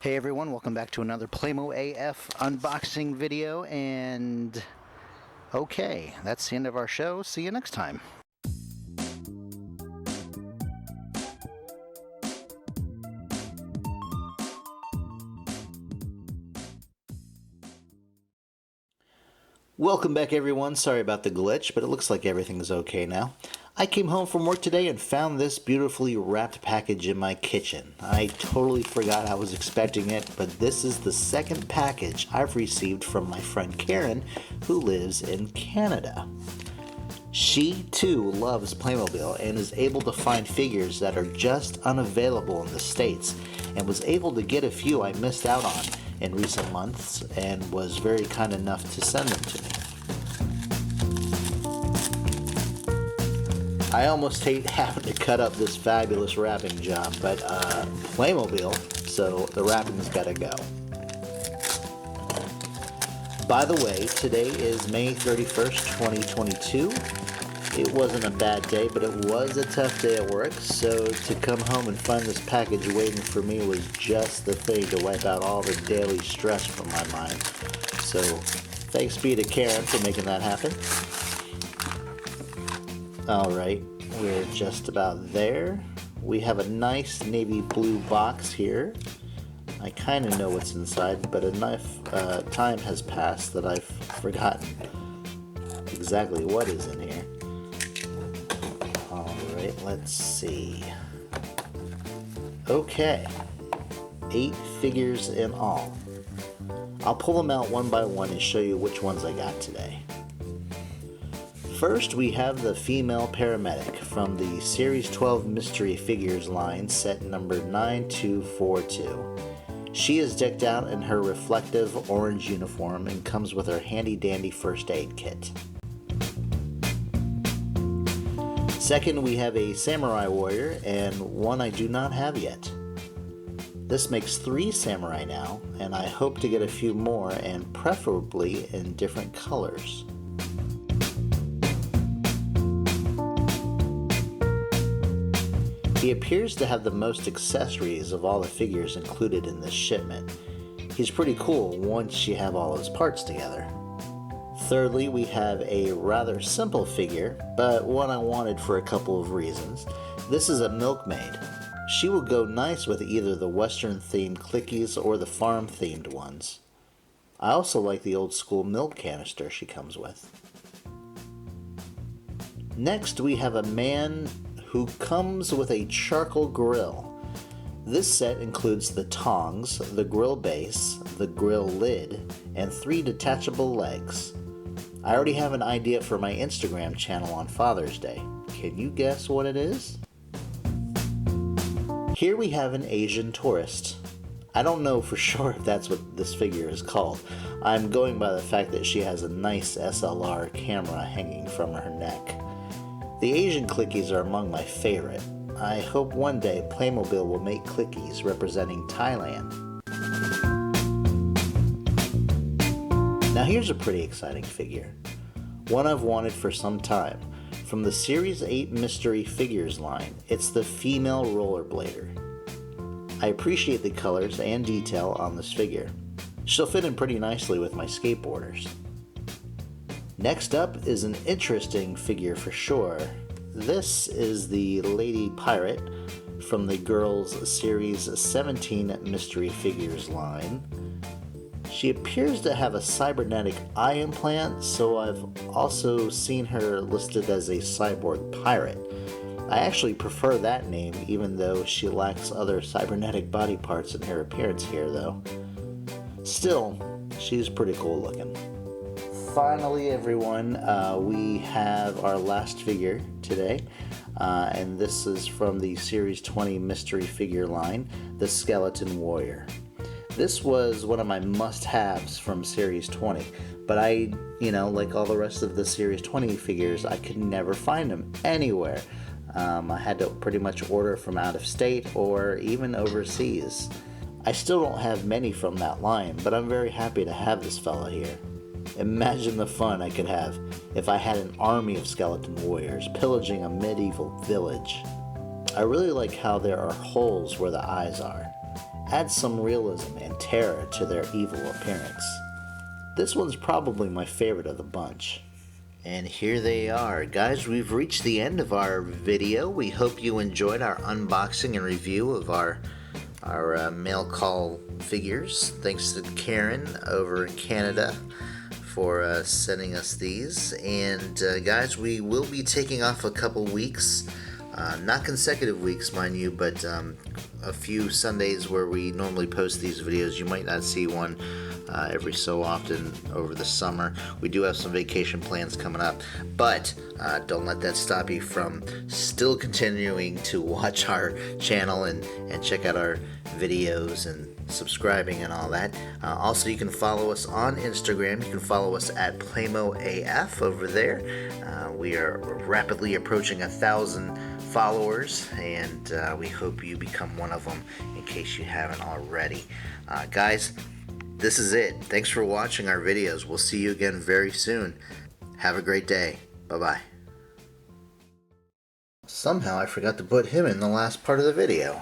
Hey everyone, welcome back to another Playmo AF unboxing video, and okay, that's the end of our show. See you next time. Welcome back everyone, sorry about the glitch, but it looks like everything's okay now. I came home from work today and found this beautifully wrapped package in my kitchen. I totally forgot I was expecting it, but this is the second package I've received from my friend Karen, who lives in Canada. She too loves Playmobil and is able to find figures that are just unavailable in the States, and was able to get a few I missed out on in recent months and was very kind enough to send them to me. I almost hate having to cut up this fabulous wrapping job, but Playmobil, so the wrapping's gotta go. By the way, today is May 31st, 2022. It wasn't a bad day, but it was a tough day at work, so to come home and find this package waiting for me was just the thing to wipe out all the daily stress from my mind. So thanks be to Karen for making that happen. Alright, we're just about there. We have a nice navy blue box here. I kind of know what's inside, but enough time has passed that I've forgotten exactly what is in here. Alright, let's see. Okay, 8 figures in all. I'll pull them out one by one and show you which ones I got today. First, we have the female paramedic from the Series 12 Mystery Figures line, set number 9242. She is decked out in her reflective orange uniform and comes with her handy-dandy first aid kit. Second, we have a samurai warrior, and one I do not have yet. This makes 3 samurai now, and I hope to get a few more, and preferably in different colors. He appears to have the most accessories of all the figures included in this shipment. He's pretty cool once you have all his parts together. Thirdly, we have a rather simple figure, but one I wanted for a couple of reasons. This is a milkmaid. She will go nice with either the Western themed Klickys or the farm themed ones. I also like the old school milk canister she comes with. Next, we have a man who comes with a charcoal grill. This set includes the tongs, the grill base, the grill lid, and 3 detachable legs. I already have an idea for my Instagram channel on Father's Day. Can you guess what it is? Here we have an Asian tourist. I don't know for sure if that's what this figure is called. I'm going by the fact that she has a nice SLR camera hanging from her neck. The Asian Klickys are among my favorite. I hope one day Playmobil will make Klickys representing Thailand. Now here's a pretty exciting figure. One I've wanted for some time. From the Series 8 Mystery Figures line, it's the female rollerblader. I appreciate the colors and detail on this figure. She'll fit in pretty nicely with my skateboarders. Next up is an interesting figure for sure. This is the Lady Pirate from the Girls Series 17 Mystery Figures line. She appears to have a cybernetic eye implant, so I've also seen her listed as a cyborg pirate. I actually prefer that name, even though she lacks other cybernetic body parts in her appearance here though. Still, she's pretty cool looking. Finally, everyone, we have our last figure today, and this is from the Series 20 Mystery Figure line, the Skeleton Warrior. This was one of my must-haves from Series 20, but I, like all the rest of the Series 20 figures, I could never find them anywhere. I had to pretty much order from out of state or even overseas. I still don't have many from that line, but I'm very happy to have this fella here. Imagine the fun I could have if I had an army of skeleton warriors pillaging a medieval village. I really like how there are holes where the eyes are. adds some realism and terror to their evil appearance. This one's probably my favorite of the bunch. And here they are. Guys, we've reached the end of our video. We hope you enjoyed our unboxing and review of our mail call figures. Thanks to Karen over in Canada for sending us these. And guys, we will be taking off a couple weeks. Not consecutive weeks, mind you, but a few Sundays where we normally post these videos. You might not see one every so often over the summer. We do have some vacation plans coming up, but don't let that stop you from still continuing to watch our channel and check out our videos and subscribing and all that. Also, you can follow us on Instagram. You can follow us at PlaymoAF over there. We are rapidly approaching 1,000 followers, and we hope you become one of them in case you haven't already. Guys, this is it. Thanks for watching our videos. We'll see you again very soon. Have a great day. Bye-bye. Somehow I forgot to put him in the last part of the video.